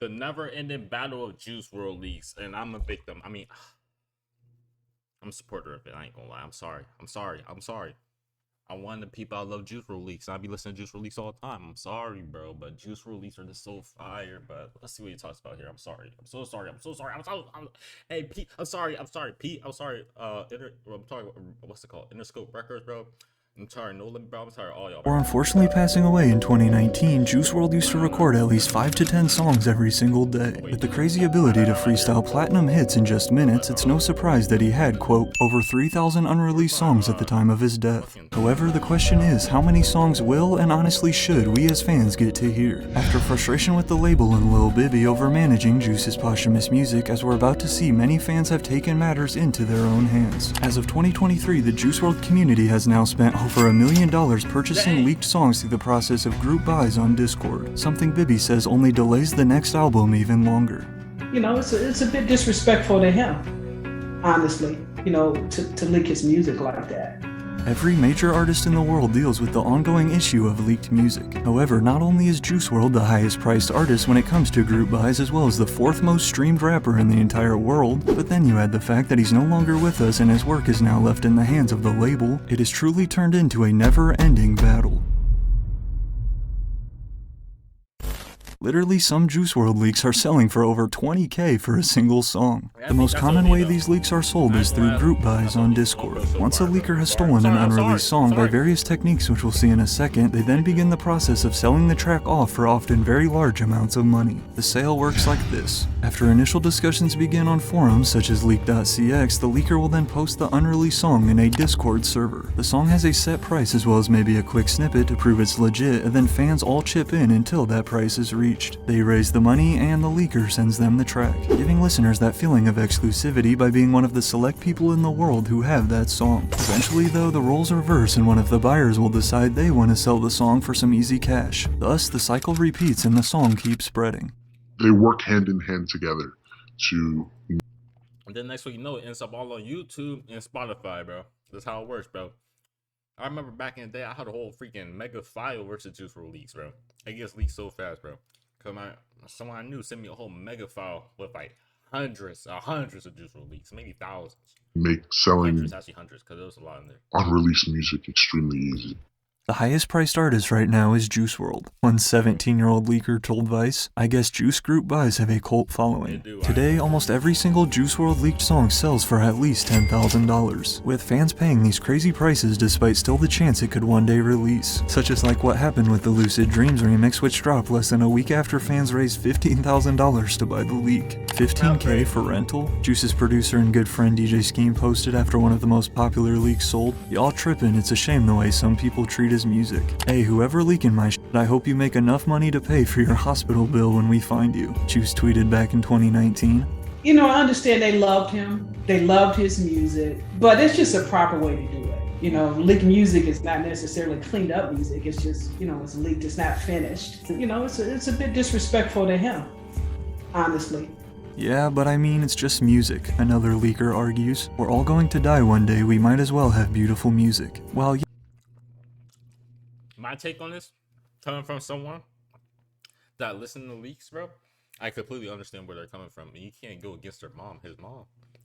The never-ending battle of Juice World leaks, and I'm a victim. I mean, I'm a supporter of it. I ain't gonna lie. I'm sorry. I'm sorry. I'm sorry. I'm one of the people I love Juice WRLD leaks. I be listening to Juice WRLD leaks all the time. I'm sorry, bro, but Juice WRLD leaks are just so fire. But let's see what he talks about here. I'm sorry. I'm so sorry. I'm so sorry. Hey, Pete. I'm sorry. I'm sorry, Pete. I'm sorry. I'm talking. What's it called? Interscope Records, bro. I'm sorry. No limit, bro. I'm sorry. All y'all. Before unfortunately passing away in 2019, Juice WRLD used to record at least 5 to 10 songs every single day. With the crazy ability to freestyle platinum hits in just minutes, it's no surprise that he had, quote, over 3,000 unreleased songs at the time of his death. However, the question is, how many songs will and honestly should we as fans get to hear? After frustration with the label and Lil Bibby over managing Juice's posthumous music, as we're about to see, many fans have taken matters into their own hands. As of 2023, the Juice WRLD community has now spent over $1 million purchasing leaked songs through the process of group buys on Discord, something Bibby says only delays the next album even longer. You know, it's a bit disrespectful to him, honestly, you know, to leak his music like that. Every major artist in the world deals with the ongoing issue of leaked music. However, not only is Juice WRLD the highest priced artist when it comes to group buys, as well as the 4th most streamed rapper in the entire world, but then you add the fact that he's no longer with us and his work is now left in the hands of the label, it has truly turned into a never-ending battle. Literally, some Juice WRLD leaks are selling for over $20K for a single song. The most common way these leaks are sold is through group buys on Discord. Once a leaker has stolen an unreleased song by various techniques which we'll see in a second, they then begin the process of selling the track off for often very large amounts of money. The sale works like this. After initial discussions begin on forums such as leak.cx, the leaker will then post the unreleased song in a Discord server. The song has a set price as well as maybe a quick snippet to prove it's legit, and then fans all chip in until that price is reached. They raise the money and the leaker sends them the track, giving listeners that feeling of exclusivity by being one of the select people in the world who have that song. Eventually though, the roles reverse and one of the buyers will decide they want to sell the song for some easy cash. Thus, the cycle repeats and the song keeps spreading. They work hand in hand together to... And then next week, you know, it ends up all on YouTube and Spotify, bro. That's how it works, bro. I remember back in the day, I had a whole freaking mega file versus Juice WRLD leaks, bro. It gets leaked so fast, bro. Cause someone I knew sent me a whole mega file with like hundreds of Juice WRLD leaks, maybe thousands. Make selling hundreds, cause there was a lot in there. Unreleased music extremely easy. The highest priced artist right now is Juice WRLD. One 17-year-old leaker told Vice, "I guess Juice group buys have a cult following." Today, almost every single Juice WRLD leaked song sells for at least $10,000, with fans paying these crazy prices despite still the chance it could one day release. Such as like what happened with the Lucid Dreams remix, which dropped less than a week after fans raised $15,000 to buy the leak. $15K for rental? Juice's producer and good friend DJ Scheme posted after one of the most popular leaks sold, "Y'all trippin', it's a shame the way some people treat his music. Hey, whoever leaking my shit, I hope you make enough money to pay for your hospital bill when we find you," Juice tweeted back in 2019. You know, I understand they loved him, they loved his music, but it's just a proper way to do it. You know, leaked music is not necessarily cleaned up music, it's just, you know, it's leaked, it's not finished. You know, it's a bit disrespectful to him, honestly. Yeah, but I mean, it's just music, another leaker argues. We're all going to die one day, we might as well have beautiful music. Well, my take on this, coming from someone that listened to leaks, bro, I completely understand where they're coming from. And you can't go against his mom.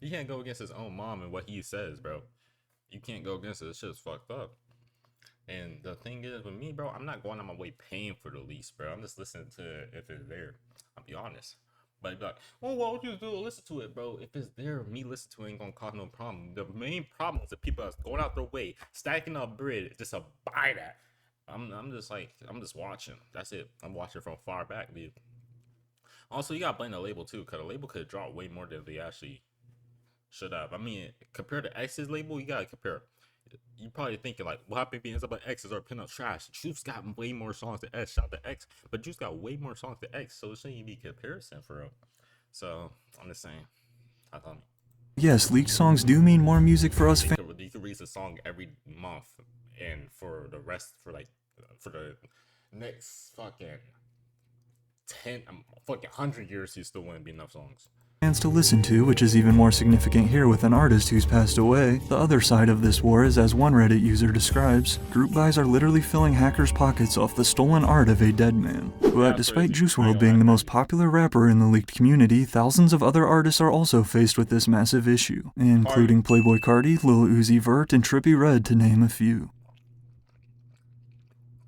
You can't go against his own mom and what he says, bro. You can't go against it. It's just fucked up. And the thing is, with me, bro, I'm not going on my way paying for the lease, bro. I'm just listening to it if it's there. I'll be honest. But you'd be like, well, what would you do? Listen to it, bro. If it's there, me listen to it ain't gonna cause no problem. The main problem is the people that's going out their way, stacking up bread just to buy that. I'm just watching. That's it. I'm watching from far back, dude. Also, you gotta blame the label too, because the label could have dropped way more than they actually should have. I mean, compared to X's label, you gotta compare. You probably thinking like, what happened if ends up on X's or pin up trash? Juice got way more songs than X. Shout out to X, but Juice got way more songs than X, so it shouldn't even be a comparison for real. So I'm just saying. I thought. yes, leaked songs do mean more music for us fans. You can release a song every month, and for the next fucking 100 years, you still wouldn't be enough songs. fans to listen to, which is even more significant here with an artist who's passed away. The other side of this war is, as one Reddit user describes, group buys are literally filling hackers' pockets off the stolen art of a dead man. But despite Juice WRLD being the most popular rapper in the leaked community, thousands of other artists are also faced with this massive issue, including Playboi Carti, Lil Uzi Vert, and Trippie Redd, to name a few.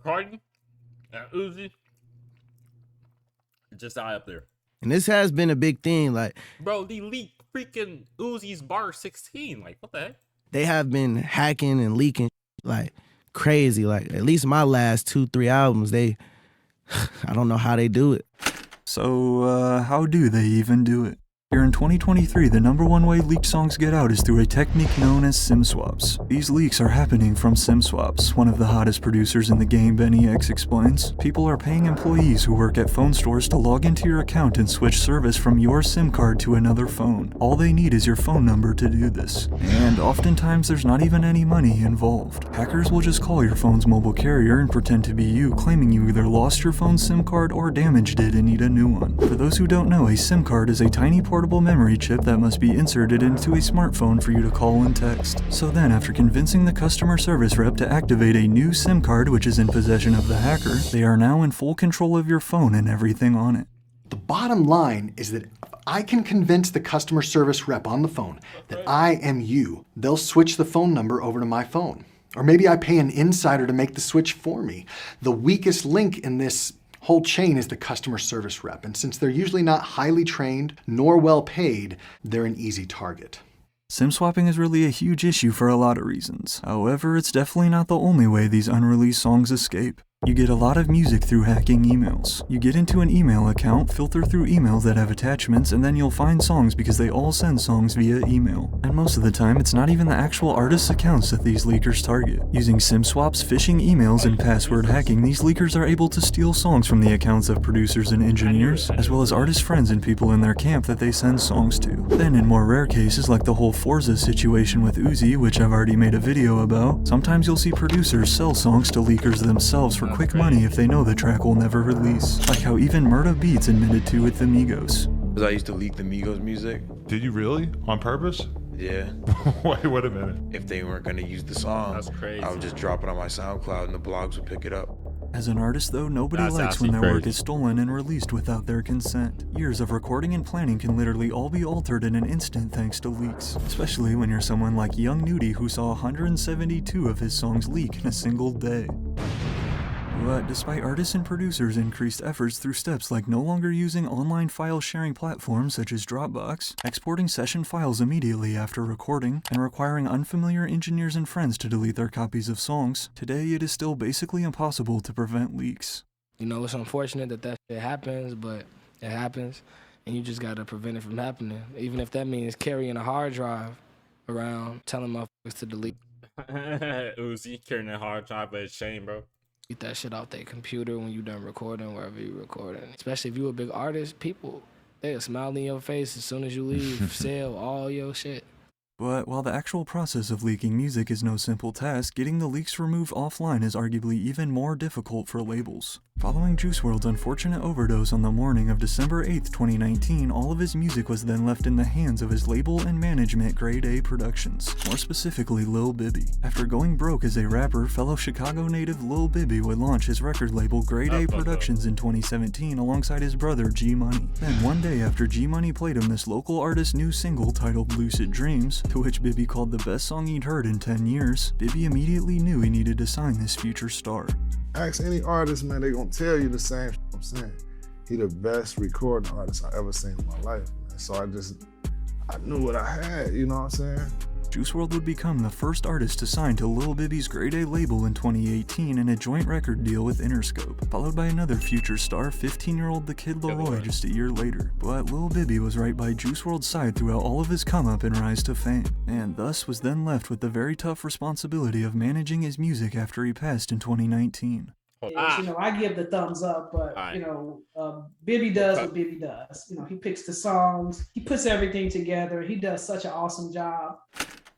Cardi and Uzi just eye up there. And this has been a big thing. Like, bro, they leaked freaking Uzi's bar 16. Like, what the heck? They have been hacking and leaking like crazy. Like, at least my last 2-3 albums, I don't know how they do it. So, how do they even do it? Here in 2023, the #1 way leaked songs get out is through a technique known as SIM swaps. These leaks are happening from SIM swaps. One of the hottest producers in the game, Benny X, explains, people are paying employees who work at phone stores to log into your account and switch service from your SIM card to another phone. All they need is your phone number to do this. And oftentimes there's not even any money involved. Hackers will just call your phone's mobile carrier and pretend to be you, claiming you either lost your phone's SIM card or damaged it and need a new one. For those who don't know, a SIM card is a tiny portable memory chip that must be inserted into a smartphone for you to call and text. So then, after convincing the customer service rep to activate a new SIM card which is in possession of the hacker, they are now in full control of your phone and everything on it. The bottom line is that if I can convince the customer service rep on the phone that I am you, they'll switch the phone number over to my phone. Or maybe I pay an insider to make the switch for me. The weakest link in this whole chain is the customer service rep, and since they're usually not highly trained nor well paid, they're an easy target. SIM swapping is really a huge issue for a lot of reasons. However, it's definitely not the only way these unreleased songs escape. You get a lot of music through hacking emails. You get into an email account, filter through emails that have attachments, and then you'll find songs because they all send songs via email. And most of the time, it's not even the actual artists' accounts that these leakers target. Using SIM swaps, phishing emails, and password hacking, these leakers are able to steal songs from the accounts of producers and engineers, as well as artist friends and people in their camp that they send songs to. Then in more rare cases, like the whole Forza situation with Uzi, which I've already made a video about, sometimes you'll see producers sell songs to leakers themselves for quick money if they know the track will never release, like how even Murda Beats admitted to with the Migos. I used to leak the Migos music. Did you really? On purpose? Yeah. Wait a minute. If they weren't gonna use the song, That's crazy. I would just drop it on my SoundCloud and the blogs would pick it up. As an artist though, nobody That's likes when actually their work crazy. is stolen and released without their consent. Years of recording and planning can literally all be altered in an instant thanks to leaks. Especially when you're someone like Young Nudie who saw 172 of his songs leak in a single day. But despite artists and producers' increased efforts through steps like no longer using online file sharing platforms such as Dropbox, exporting session files immediately after recording, and requiring unfamiliar engineers and friends to delete their copies of songs, today it is still basically impossible to prevent leaks. You know, it's unfortunate that shit happens, but it happens, and you just gotta prevent it from happening. Even if that means carrying a hard drive around, telling motherfuckers to delete Uzi carrying a hard drive, but it's shame, bro. that shit off their computer when you done recording, wherever you recording. Especially if you a big artist, people, they'll smile in your face as soon as you leave, sell all your shit. But while the actual process of leaking music is no simple task, getting the leaks removed offline is arguably even more difficult for labels. Following Juice WRLD's unfortunate overdose on the morning of December 8th, 2019, all of his music was then left in the hands of his label and management, Grade A Productions, more specifically Lil Bibby. After going broke as a rapper, fellow Chicago native Lil Bibby would launch his record label Grade A Productions in 2017 alongside his brother G Money. Then one day after G Money played him this local artist's new single titled Lucid Dreams, to which Bibby called the best song he'd heard in 10 years, Bibby immediately knew he needed to sign this future star. Ask any artist, man, they gonna tell you the same shit I'm saying. He the best recording artist I ever seen in my life, man. So I knew what I had, you know what I'm saying? Juice WRLD would become the first artist to sign to Lil Bibby's Grade A label in 2018 in a joint record deal with Interscope, followed by another future star, 15-year-old The Kid Laroi, just a year later. But Lil Bibby was right by Juice WRLD's side throughout all of his come-up and rise to fame, and thus was then left with the very tough responsibility of managing his music after he passed in 2019. You know, I give the thumbs up, but you know, Bibby does what Bibby does. You know, he picks the songs, he puts everything together. He does such an awesome job.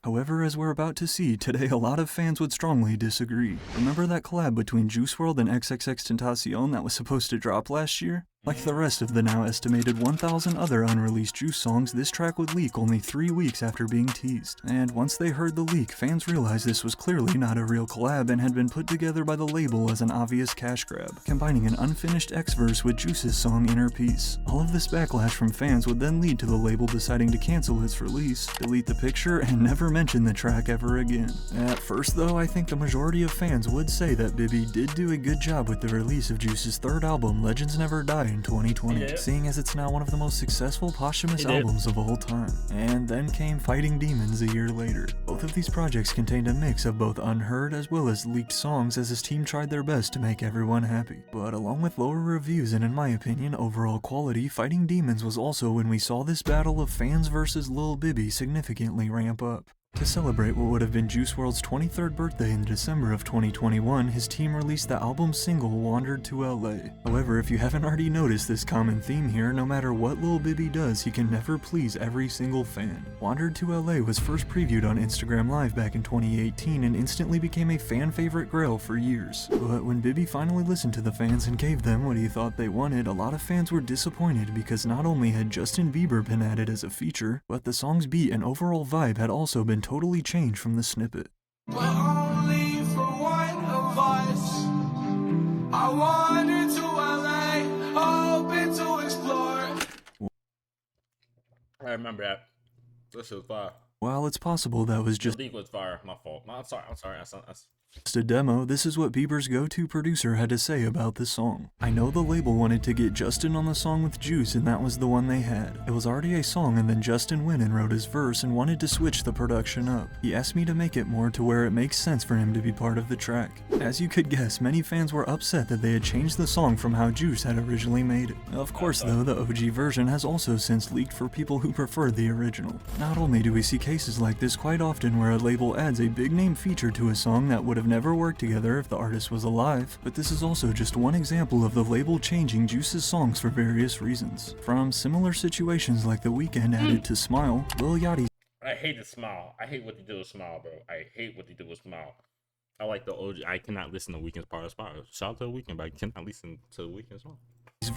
However, as we're about to see, today a lot of fans would strongly disagree. Remember that collab between Juice WRLD and XXXTentacion that was supposed to drop last year? Like the rest of the now estimated 1,000 other unreleased Juice songs, this track would leak only 3 weeks after being teased. And once they heard the leak, fans realized this was clearly not a real collab and had been put together by the label as an obvious cash grab, combining an unfinished X-verse with Juice's song Inner Peace. All of this backlash from fans would then lead to the label deciding to cancel its release, delete the picture, and never mention the track ever again. At first though, I think the majority of fans would say that Bibby did do a good job with the release of Juice's third album, Legends Never Die, in 2020, seeing as it's now one of the most successful posthumous albums of all time. And then came Fighting Demons a year later. Both of these projects contained a mix of both unheard as well as leaked songs as his team tried their best to make everyone happy. But along with lower reviews and in my opinion overall quality, Fighting Demons was also when we saw this battle of fans versus Lil Bibby significantly ramp up. To celebrate what would have been Juice WRLD's 23rd birthday in December of 2021, his team released the album single Wandered to LA. However, if you haven't already noticed this common theme here, no matter what Lil Bibby does, he can never please every single fan. Wandered to LA was first previewed on Instagram Live back in 2018 and instantly became a fan favorite grail for years. But when Bibby finally listened to the fans and gave them what he thought they wanted, a lot of fans were disappointed because not only had Justin Bieber been added as a feature, but the song's beat and overall vibe had also been totally changed from the snippet. But only for one of us. I wandered to LA, hoping to explore. I remember that. This was fire. While it's possible that was just The leak was fire. My fault. No, I'm sorry. just a demo, this is what Bieber's go-to producer had to say about the song. I know the label wanted to get Justin on the song with Juice and that was the one they had. It was already a song and then Justin went and wrote his verse and wanted to switch the production up. He asked me to make it more to where it makes sense for him to be part of the track. As you could guess, many fans were upset that they had changed the song from how Juice had originally made it. Of course though, the OG version has also since leaked for people who prefer the original. Not only do we see cases like this quite often where a label adds a big name feature to a song that would have never worked together if the artist was alive, but this is also just one example of the label changing Juice's songs for various reasons. From similar situations like The Weeknd added to Smile, Lil Yachty's I hate the Smile. I hate what they do with Smile, bro. I hate what they do with Smile. I like the OG. I cannot listen to Weeknd's part of Smile. Shout out to The Weeknd, but I cannot listen to The Weeknd's song.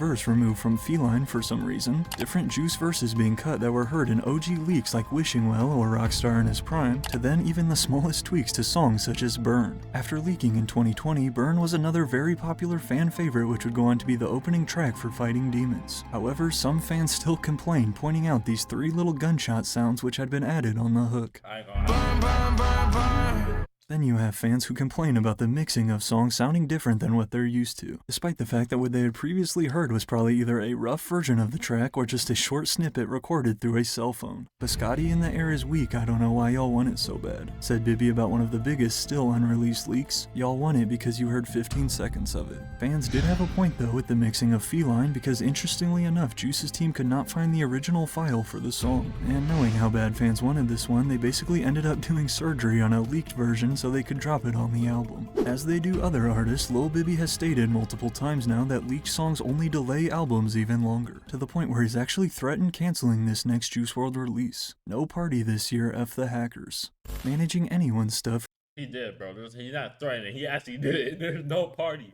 verse removed from Feline for some reason, different Juice verses being cut that were heard in OG leaks like Wishing Well or Rockstar in his prime, to then even the smallest tweaks to songs such as Burn. After leaking in 2020, Burn was another very popular fan favorite which would go on to be the opening track for Fighting Demons. However, some fans still complained, pointing out these 3 little gunshot sounds which had been added on the hook. Then you have fans who complain about the mixing of songs sounding different than what they're used to, despite the fact that what they had previously heard was probably either a rough version of the track or just a short snippet recorded through a cell phone. Biscotti in the Air is weak, I don't know why y'all want it so bad, said Bibby about one of the biggest still unreleased leaks. Y'all want it because you heard 15 seconds of it. Fans did have a point though with the mixing of Feline because interestingly enough, Juice's team could not find the original file for the song, and knowing how bad fans wanted this one, they basically ended up doing surgery on a leaked version so they could drop it on the album. As they do other artists, Lil Bibby has stated multiple times now that leaked songs only delay albums even longer, to the point where he's actually threatened canceling this next Juice WRLD release. No party this year, F the hackers. Managing anyone's stuff. He did, bro. He's not threatening. He actually did it. There's no party.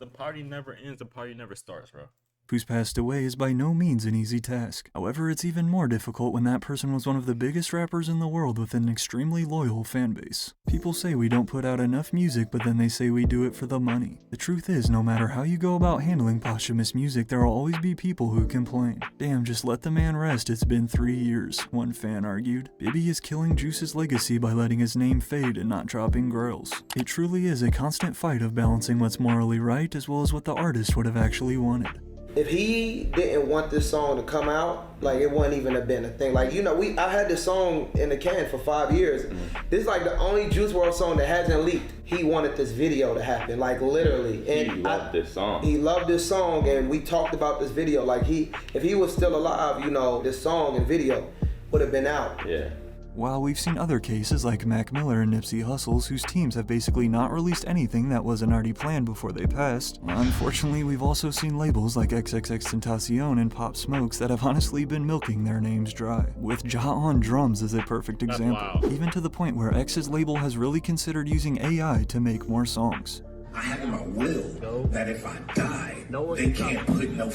The party never ends. The party never starts, bro. Who's passed away is by no means an easy task. However, it's even more difficult when that person was one of the biggest rappers in the world with an extremely loyal fan base. People say we don't put out enough music, but then they say we do it for the money. The truth is, no matter how you go about handling posthumous music, there will always be people who complain. Damn, just let the man rest, it's been 3 years, one fan argued. Bibby is killing Juice's legacy by letting his name fade and not dropping grails. It truly is a constant fight of balancing what's morally right as well as what the artist would have actually wanted. If he didn't want this song to come out, like it wouldn't even have been a thing. Like, you know, I had this song in the can for 5 years. This is like the only Juice WRLD song that hasn't leaked. He wanted this video to happen, like literally. And he loved this song. He loved this song, and we talked about this video. Like if he was still alive, you know, this song and video would have been out. Yeah. While we've seen other cases like Mac Miller and Nipsey Hussle's whose teams have basically not released anything that wasn't already planned before they passed, unfortunately we've also seen labels like XXXTentacion and Pop Smokes that have honestly been milking their names dry, with Ja on drums as a perfect example, even to the point where X's label has really considered using AI to make more songs. I have in my will that if I die, they can't put no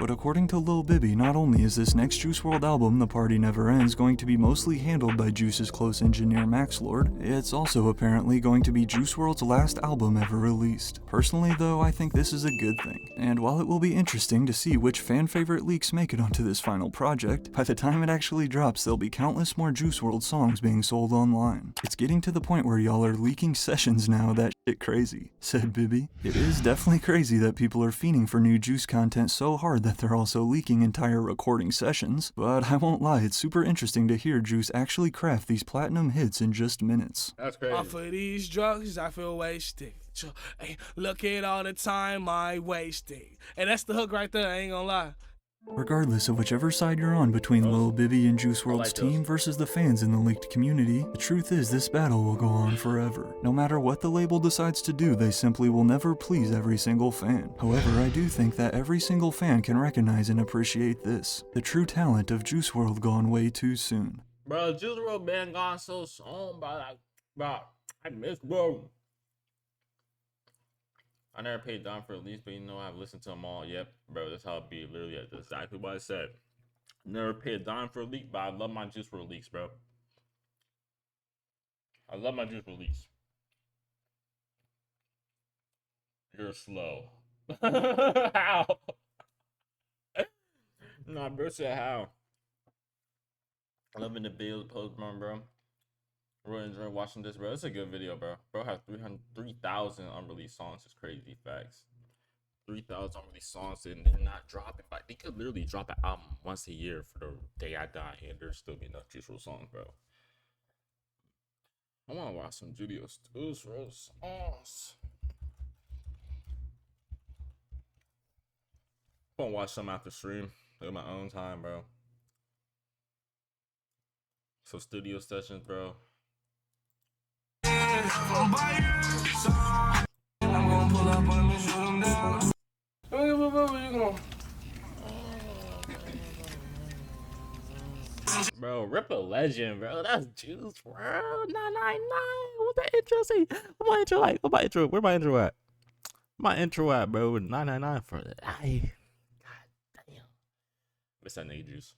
But according to Lil Bibby, not only is this next Juice WRLD album, The Party Never Ends, going to be mostly handled by Juice's close engineer Max Lord, it's also apparently going to be Juice WRLD's last album ever released. Personally though, I think this is a good thing. And while it will be interesting to see which fan favorite leaks make it onto this final project, by the time it actually drops there'll be countless more Juice WRLD songs being sold online. It's getting to the point where y'all are leaking sessions now, that shit crazy, said Bibby. It is definitely crazy that people are fiending for new Juice content so hard that they're also leaking entire recording sessions, but I won't lie, it's super interesting to hear Juice actually craft these platinum hits in just minutes. That's crazy. Off of these drugs, I feel wasted. Hey, look at all the time I wasted. And that's the hook right there, I ain't gonna lie. Regardless of whichever side you're on between Lil Bibby and Juice WRLD's team versus the fans in the leaked community, the truth is this battle will go on forever. No matter what the label decides to do, they simply will never please every single fan. However, I do think that every single fan can recognize and appreciate this, the true talent of Juice WRLD gone way too soon. Bro, Juice WRLD been gone so soon, bro. I miss bro. I never paid Don for a lease, but you know I've listened to them all. Yep, bro, that's how it be. Literally, that's exactly what I said. Never paid a dime for a leak, but I love my Juice WRLD leaks, bro. I love my Juice WRLD leaks. You're slow. How? Nah, bro said how. Loving the videos post, bro. Really enjoying watching this, bro. It's a good video, bro. Bro has 3,000 unreleased songs. It's crazy facts. 3,000 unreleased songs and they're not dropping. But they could literally drop an album once a year for the day I die, and there's still be enough Juice WRLD songs, bro. I want to watch some Juice WRLD songs. I'm gonna watch some after stream at my own time, bro. So studio sessions, bro. Bro, Rip a legend, bro. That's Juice WRLD 999. What the intro say? What my intro like? What my intro? Where my intro at? My intro at, bro. 999 for the. God damn. Miss that nigga Juice.